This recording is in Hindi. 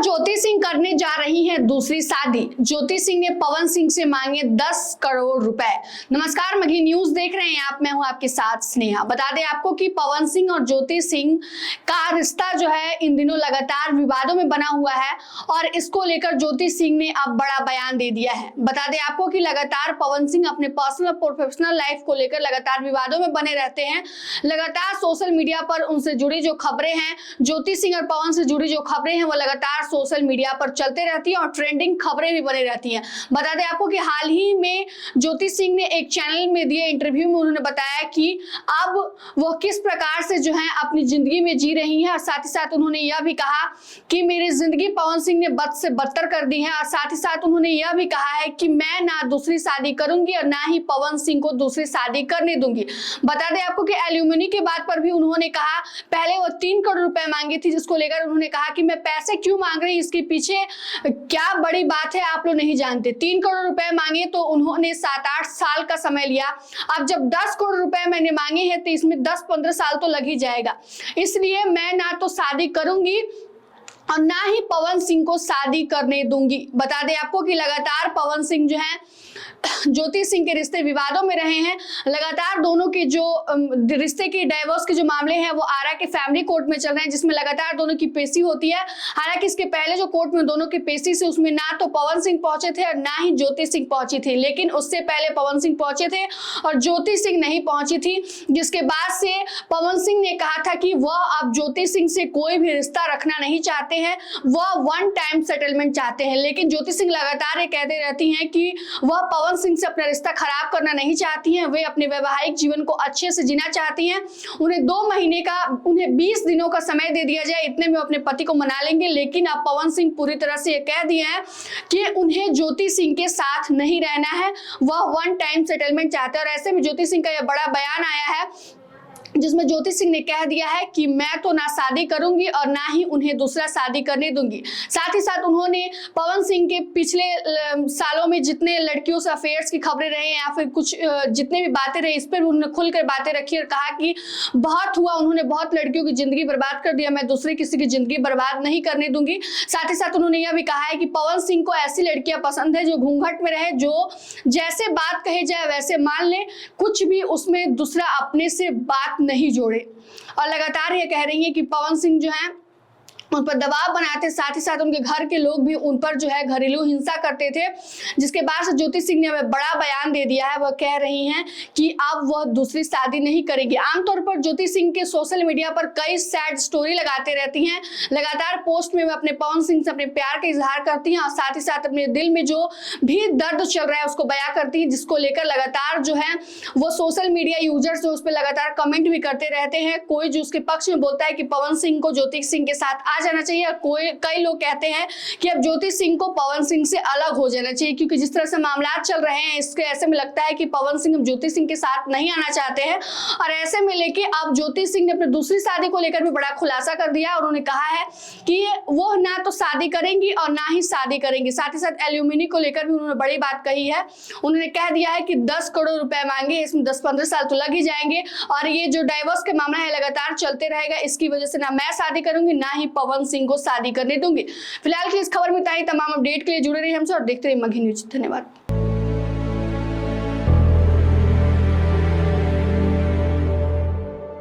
ज्योति सिंह करने जा रही हैं दूसरी शादी। ज्योति सिंह ने पवन सिंह से मांगे 10 करोड़ रुपए। नमस्कार, मगही न्यूज देख रहे हैं आप, मैं हूं आपके साथ स्नेहा। बता दें आपको कि पवन सिंह और ज्योति सिंह का रिश्ता जो है इन दिनों लगातार विवादों में बना हुआ है और इसको लेकर ज्योति सिंह ने अब बड़ा बयान दे दिया है। बता दें आपको कि लगातार पवन सिंह अपने पर्सनल और प्रोफेशनल लाइफ को लेकर लगातार विवादों में बने रहते हैं। लगातार सोशल मीडिया पर उनसे जुड़ी जो खबरें हैं, ज्योति सिंह और पवन से जुड़ी जो खबरें हैं, वो लगातार सोशल मीडिया पर चलते रहती है और ट्रेंडिंग खबरें भी बनी रहती हैं। बता दें आपको कि हाल ही में ज्योति सिंह ने एक चैनल में दिए इंटरव्यू में उन्होंने बताया कि अब वो किस प्रकार से जो है अपनी जिंदगी में जी रही हैं और साथ ही साथ उन्होंने यह भी कहा कि मेरी जिंदगी पवन सिंह ने बद से बदतर कर दी है और साथ ही साथ उन्होंने यह भी कहा है कि मैं ना दूसरी शादी करूंगी और ना ही पवन सिंह को दूसरी शादी करने दूंगी। बता दें आपको कि एल्यूमिनी के बात पर भी उन्होंने कहा, पहले वो 3 करोड़ रुपए मांगी थी, जिसको लेकर उन्होंने कहा कि मैं पैसे क्यों मांग रही, इसके पीछे क्या बड़ी बात है आप लोग नहीं जानते। 3 करोड़ रुपए मांगे तो उन्होंने 7-8 साल का समय लिया। अब जब 10 करोड़ रुपए मैंने मांगे हैं तो इसमें 10-15 साल तो लग ही जाएगा। इसलिए मैं ना तो शादी करूंगी और ना ही पवन सिंह को शादी करने दूंगी। बता दें आपको कि लगातार पवन सिंह जो है ज्योति सिंह के रिश्ते विवादों में रहे हैं। लगातार दोनों के जो रिश्ते के डाइवोर्स के जो मामले हैं वो आरा के फैमिली कोर्ट में चल रहे हैं, जिसमें लगातार दोनों की पेशी होती है। हालांकि इसके पहले जो कोर्ट में दोनों की पेशी से उसमें ना तो पवन सिंह पहुंचे थे और ना ही ज्योति सिंह पहुंची थी, लेकिन उससे पहले पवन सिंह पहुंचे थे और ज्योति सिंह नहीं पहुंची थी, जिसके बाद से पवन सिंह ने कहा था कि वह अब ज्योति सिंह से कोई भी रिश्ता रखना नहीं चाहते हैं, वह 1 टाइम सेटलमेंट चाहते हैं। लेकिन ज्योति सिंह लगातार ये कहते रहती हैं कि वह पवन सिंह से अपना रिश्ता खराब करना नहीं चाहती हैं, वे अपने वैवाहिक जीवन को अच्छे से जीना चाहती हैं। उन्हें 2 महीने का, उन्हें 20 दिनों का समय दे दिया जाए, इतने में अपने पति को मना लेंगे। लेकिन अब पवन सिंह पूरी तरह से ये कह दिए हैं कि उन्हें ज्योति सिंह के साथ नहीं रहना है, वह 1 टाइम सेटलमेंट चाहते हैं। और ऐसे में ज्योति सिंह का यह बड़ा बयान आया है जिसमें ज्योति सिंह ने कह दिया है कि मैं तो ना शादी करूंगी और ना ही उन्हें दूसरा शादी करने दूंगी। साथ ही साथ उन्होंने पवन सिंह के पिछले सालों में जितने लड़कियों से अफेयर्स की खबरें रहे या फिर कुछ जितने भी बातें रही, इस पर उन्होंने खुलकर बातें रखी और कहा कि बहुत हुआ, उन्होंने बहुत लड़कियों की जिंदगी बर्बाद कर दिया, मैं दूसरे किसी की जिंदगी बर्बाद नहीं करने दूंगी। साथ ही साथ उन्होंने यह भी कहा है कि पवन सिंह को ऐसी लड़कियां पसंद है जो घूंघट में रहे, जो जैसे बात कही जाए वैसे मान ले, कुछ भी उसमें दूसरा अपने से बात नहीं जोड़े। और लगातार ये कह रही है कि पवन सिंह जो है उन पर दबाव बनाते, साथ ही साथ उनके घर के लोग भी उन पर जो है घरेलू हिंसा करते थे, जिसके बाद से ज्योति सिंह ने हमें बड़ा बयान दे दिया है। वह कह रही हैं कि अब वह दूसरी शादी नहीं करेगी। आमतौर पर ज्योति सिंह के सोशल मीडिया पर कई सैड स्टोरी लगाते रहती हैं। लगातार पोस्ट में वह अपने पवन सिंह से अपने प्यार का इजहार करती हैं और साथ ही साथ अपने दिल में जो भी दर्द चल रहा है उसको बयां करती हैं, जिसको लेकर लगातार जो है वो सोशल मीडिया यूजर्स जो उस पर लगातार कमेंट भी करते रहते हैं। कोई जो उसके पक्ष में बोलता है कि पवन सिंह को ज्योति सिंह के साथ जाना चाहिए, कई लोग कहते हैं कि अब ज्योति सिंह को पवन सिंह से अलग हो जाना चाहिए, क्योंकि जिस तरह से मामला चल रहे हैं इसके ऐसे में लगता है कि पवन सिंह अब ज्योति सिंह के साथ नहीं आना चाहते हैं। और ऐसे में लेके अब ज्योति सिंह ने अपनी दूसरी शादी को लेकर भी बड़ा खुलासा कर दिया और उन्होंने कहा है कि वो ना तो शादी करेंगी और ना ही शादी करेंगी। साथ ही साथ एल्यूमिनी को लेकर भी उन्होंने बड़ी बात कही है। उन्होंने कह दिया है कि 10 करोड़ रुपए मांगे, इसमें 10-15 साल तो लग ही जाएंगे और ये जो डाइवोर्स के मामला है लगातार चलते रहेगा, इसकी वजह से ना मैं शादी करूंगी ना ही पवन सिंह को शादी करने दूंगी। फिलहाल की इस खबर में इतना ही। तमाम अपडेट के लिए जुड़े रहिए हमसे और देखते रहिए मगही न्यूज। धन्यवाद।